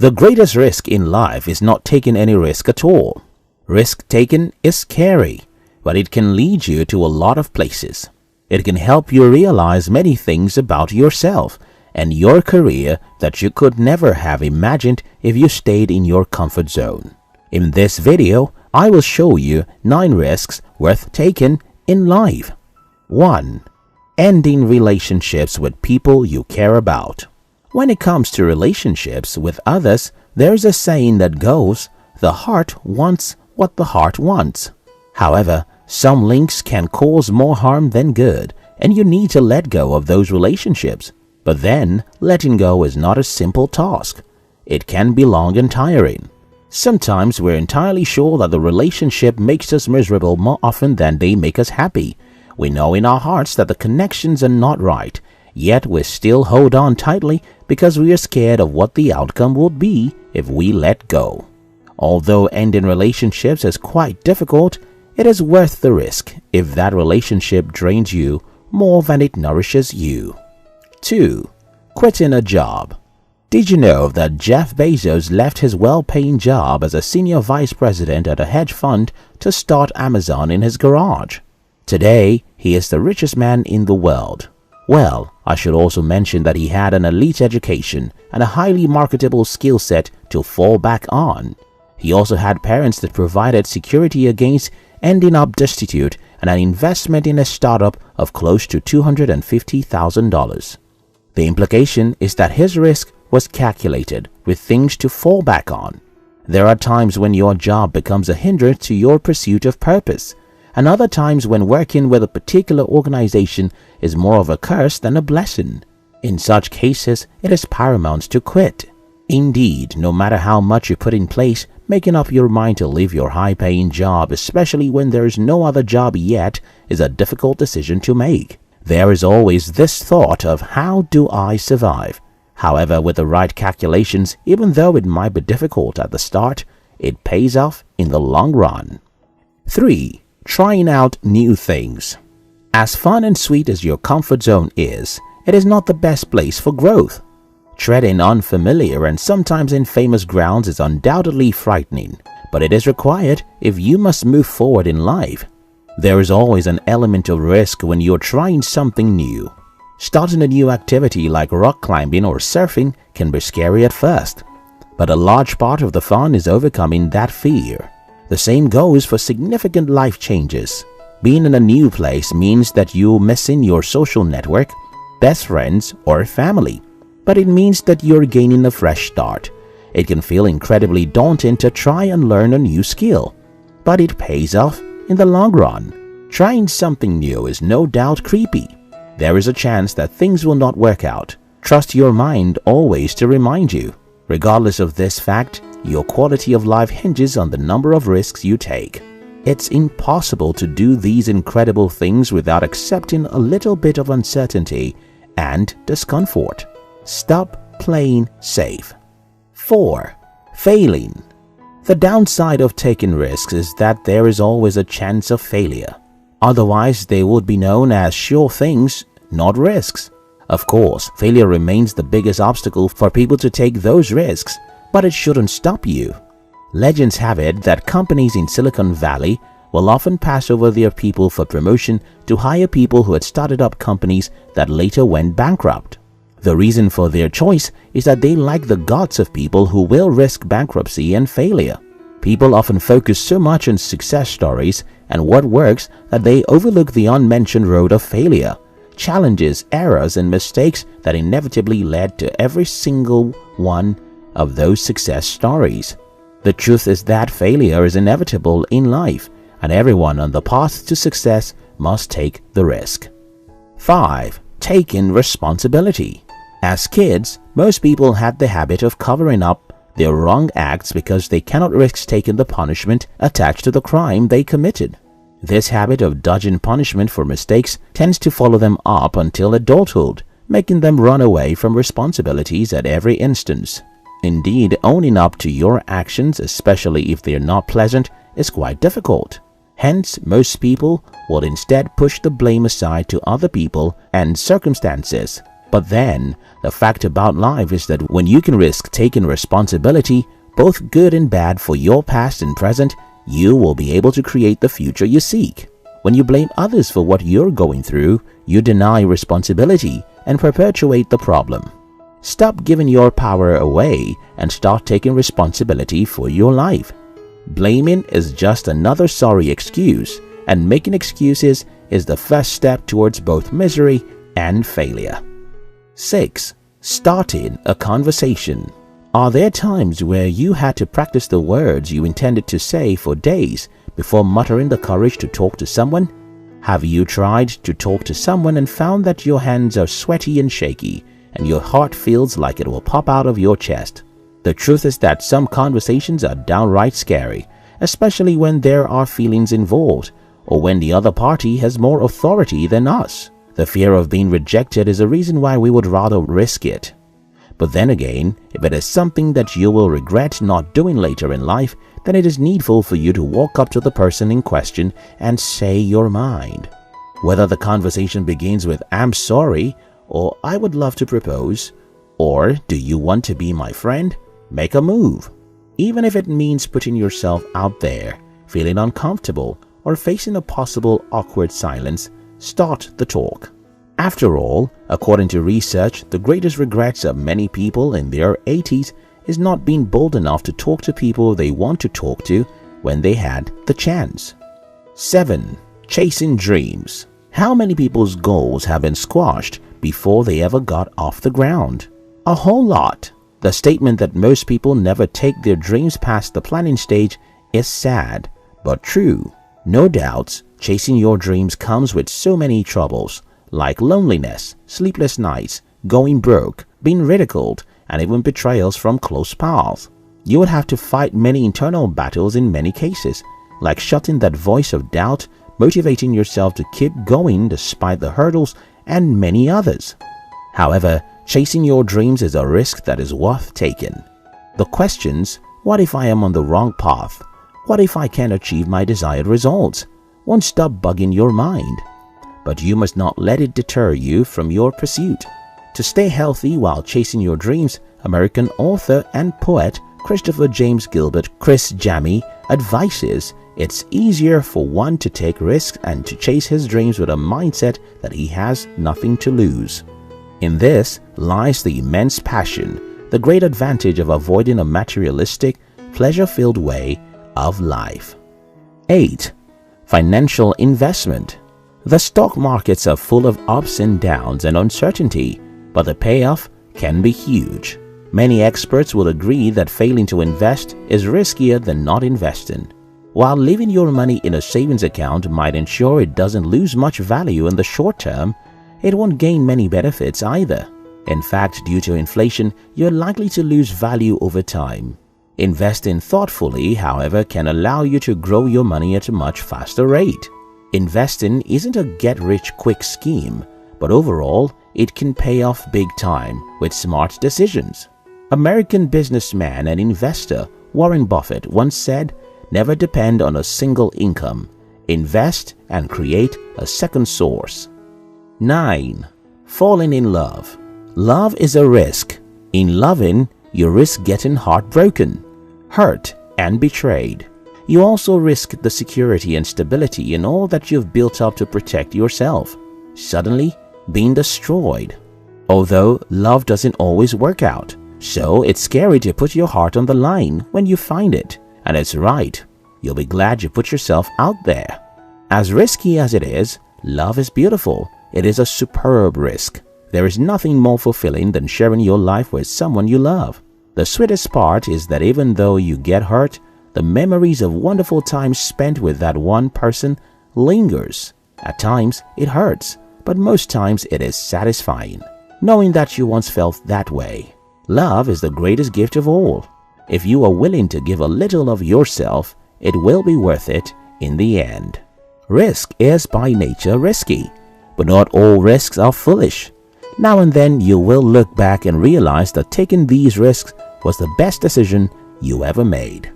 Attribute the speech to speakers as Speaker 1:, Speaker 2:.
Speaker 1: The greatest risk in life is not taking any risk at all. Risk taken is scary, but it can lead you to a lot of places. It can help you realize many things about yourself and your career that you could never have imagined if you stayed in your comfort zone. In this video, I will show you 9 risks worth taking in life. 1. Ending relationships with people you care about. When it comes to relationships with others, there's a saying that goes, "The heart wants what the heart wants." However, some links can cause more harm than good, and you need to let go of those relationships. But then, letting go is not a simple task. It can be long and tiring. Sometimes we're entirely sure that the relationship makes us miserable more often than they make us happy. We know in our hearts that the connections are not right, yet we still hold on tightly because we are scared of what the outcome would be if we let go. Although ending relationships is quite difficult, it is worth the risk if that relationship drains you more than it nourishes you. 2. Quitting a job. Did you know that Jeff Bezos left his well-paying job as a senior vice president at a hedge fund to start Amazon in his garage? Today, he is the richest man in the world. Well, I should also mention that he had an elite education and a highly marketable skill set to fall back on. He also had parents that provided security against ending up destitute and an investment in a startup of close to $250,000. The implication is that his risk was calculated with things to fall back on. There are times when your job becomes a hindrance to your pursuit of purpose, and other times when working with a particular organization is more of a curse than a blessing. In such cases, it is paramount to quit. Indeed, no matter how much you put in place, making up your mind to leave your high-paying job, especially when there is no other job yet, is a difficult decision to make. There is always this thought of, how do I survive? However, with the right calculations, even though it might be difficult at the start, it pays off in the long run. 3. Trying out new things. As fun and sweet as your comfort zone is, it is not the best place for growth. Treading unfamiliar and sometimes infamous grounds is undoubtedly frightening, but it is required if you must move forward in life. There is always an element of risk when you're trying something new. Starting a new activity like rock climbing or surfing can be scary at first, but a large part of the fun is overcoming that fear. The same goes for significant life changes. Being in a new place means that you're missing your social network, best friends, or family, but it means that you're gaining a fresh start. It can feel incredibly daunting to try and learn a new skill, but it pays off in the long run. Trying something new is no doubt creepy. There is a chance that things will not work out. Trust your mind always to remind you. Regardless of this fact, your quality of life hinges on the number of risks you take. It's impossible to do these incredible things without accepting a little bit of uncertainty and discomfort. Stop playing safe. 4. Failing. The downside of taking risks is that there is always a chance of failure. Otherwise, they would be known as sure things, not risks. Of course, failure remains the biggest obstacle for people to take those risks, but it shouldn't stop you. Legends have it that companies in Silicon Valley will often pass over their people for promotion to hire people who had started up companies that later went bankrupt. The reason for their choice is that they like the guts of people who will risk bankruptcy and failure. People often focus so much on success stories and what works that they overlook the unmentioned road of failure, challenges, errors, and mistakes that inevitably led to every single one of those success stories. The truth is that failure is inevitable in life, and everyone on the path to success must take the risk. 5. Taking responsibility. As kids, most people had the habit of covering up their wrong acts because they cannot risk taking the punishment attached to the crime they committed. This habit of dodging punishment for mistakes tends to follow them up until adulthood, making them run away from responsibilities at every instance. Indeed, owning up to your actions, especially if they are not pleasant, is quite difficult. Hence, most people would instead push the blame aside to other people and circumstances. But then, the fact about life is that when you can risk taking responsibility, both good and bad, for your past and present, you will be able to create the future you seek. When you blame others for what you're going through, you deny responsibility and perpetuate the problem. Stop giving your power away and start taking responsibility for your life. Blaming is just another sorry excuse, and making excuses is the first step towards both misery and failure. 6. Starting a conversation. Are there times where you had to practice the words you intended to say for days before muttering the courage to talk to someone? Have you tried to talk to someone and found that your hands are sweaty and shaky, and your heart feels like it will pop out of your chest? The truth is that some conversations are downright scary, especially when there are feelings involved, or when the other party has more authority than us. The fear of being rejected is a reason why we would rather risk it. But then again, if it is something that you will regret not doing later in life, then it is needful for you to walk up to the person in question and say your mind. Whether the conversation begins with "I'm sorry" or "I would love to propose," or "Do you want to be my friend?" make a move. Even if it means putting yourself out there, feeling uncomfortable, or facing a possible awkward silence, start the talk. After all, according to research, the greatest regrets of many people in their 80s is not being bold enough to talk to people they want to talk to when they had the chance. 7. Chasing dreams. How many people's goals have been squashed before they ever got off the ground? A whole lot. The statement that most people never take their dreams past the planning stage is sad, but true. No doubts, chasing your dreams comes with so many troubles, like loneliness, sleepless nights, going broke, being ridiculed, and even betrayals from close pals. You would have to fight many internal battles in many cases, like shutting that voice of doubt, motivating yourself to keep going despite the hurdles, and many others. However, chasing your dreams is a risk that is worth taking. The questions, what if I am on the wrong path? What if I can't achieve my desired results? Won't stop bugging your mind. But you must not let it deter you from your pursuit. To stay healthy while chasing your dreams, American author and poet Christopher James Gilbert Chris Jammy advises it's easier for one to take risks and to chase his dreams with a mindset that he has nothing to lose. In this lies the immense passion, the great advantage of avoiding a materialistic, pleasure-filled way of life. 8. Financial investment. The stock markets are full of ups and downs and uncertainty, but the payoff can be huge. Many experts will agree that failing to invest is riskier than not investing. While leaving your money in a savings account might ensure it doesn't lose much value in the short term, it won't gain many benefits either. In fact, due to inflation, you're likely to lose value over time. Investing thoughtfully, however, can allow you to grow your money at a much faster rate. Investing isn't a get-rich-quick scheme, but overall, it can pay off big time with smart decisions. American businessman and investor Warren Buffett once said, "Never depend on a single income. Invest and create a second source." 9. Falling in love. Love is a risk. In loving, you risk getting heartbroken, hurt, and betrayed. You also risk the security and stability in all that you've built up to protect yourself, suddenly being destroyed. Although love doesn't always work out, so it's scary to put your heart on the line when you find it. And it's right, you'll be glad you put yourself out there. As risky as it is, love is beautiful. It is a superb risk. There is nothing more fulfilling than sharing your life with someone you love. The sweetest part is that even though you get hurt, the memories of wonderful times spent with that one person lingers. At times, it hurts, but most times it is satisfying, knowing that you once felt that way. Love is the greatest gift of all. If you are willing to give a little of yourself, it will be worth it in the end. Risk is by nature risky, but not all risks are foolish. Now and then you will look back and realize that taking these risks was the best decision you ever made.